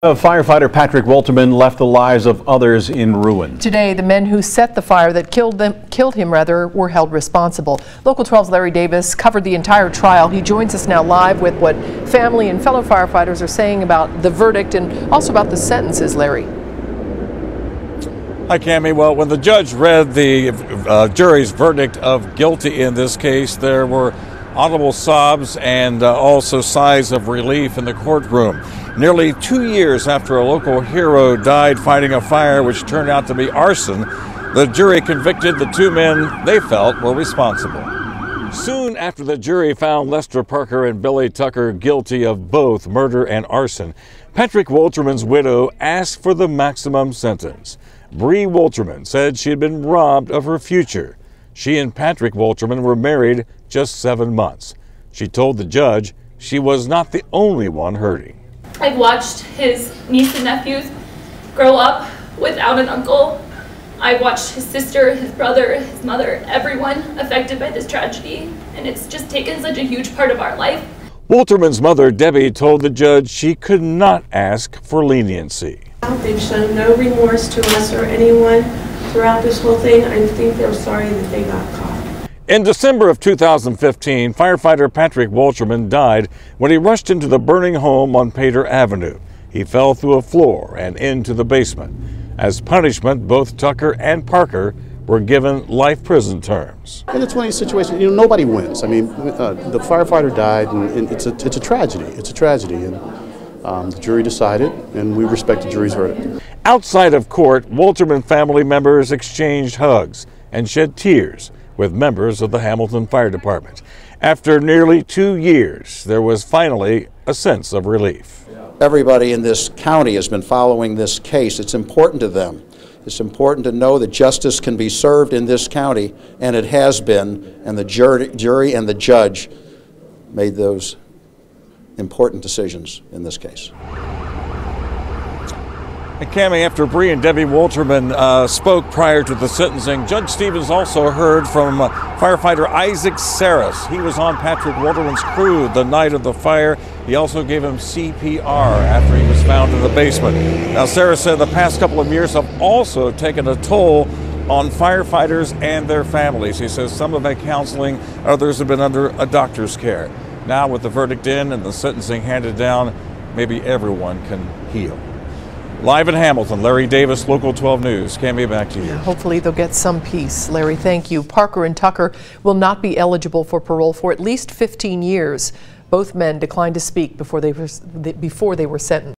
Firefighter Patrick Wolterman left the lives of others in ruin. Today, the men who set the fire that killed him were held responsible. Local 12's Larry Davis covered the entire trial. He joins us now live with what family and fellow firefighters are saying about the verdict and also about the sentences. Larry. Hi, Cammie. Well, when the judge read the jury's verdict of guilty in this case, there were audible sobs and also sighs of relief in the courtroom. Nearly 2 years after a local hero died fighting a fire which turned out to be arson, the jury convicted the two men they felt were responsible. Soon after the jury found Lester Parker and Billy Tucker guilty of both murder and arson, Patrick Wolterman's widow asked for the maximum sentence. Bree Wolterman said she had been robbed of her future. She and Patrick Wolterman were married just 7 months. She told the judge she was not the only one hurting. I've watched his niece and nephews grow up without an uncle. I've watched his sister, his brother, his mother, everyone affected by this tragedy, and it's just taken such a huge part of our life. Wolterman's mother, Debbie, told the judge she could not ask for leniency. They've shown no remorse to us or anyone throughout this whole thing. I think they're sorry that they got caught. In December of 2015, firefighter Patrick Wolterman died when he rushed into the burning home on Pater Avenue. He fell through a floor and into the basement. As punishment, both Tucker and Parker were given life prison terms. In a 20 situation, nobody wins. I mean, the firefighter died, and it's a tragedy. It's a tragedy, and the jury decided, and we respect the jury's verdict. Outside of court, Wolterman family members exchanged hugs and shed tears with members of the Hamilton Fire Department. After nearly 2 years, there was finally a sense of relief. Everybody in this county has been following this case. It's important to them. It's important to know that justice can be served in this county, and it has been, and the jury and the judge made those important decisions in this case. And Cammie, after Bree and Debbie Wolterman spoke prior to the sentencing, Judge Stevens also heard from firefighter Isaac Saris. He was on Patrick Wolterman's crew the night of the fire. He also gave him CPR after he was found in the basement. Now, Saris said the past couple of years have also taken a toll on firefighters and their families. He says some have had counseling, others have been under a doctor's care. Now, with the verdict in and the sentencing handed down, maybe everyone can heal. Live in Hamilton, Larry Davis, Local 12 News. Cammie, back to you. Hopefully they'll get some peace. Larry, thank you. Parker and Tucker will not be eligible for parole for at least 15 years. Both men declined to speak before they were sentenced.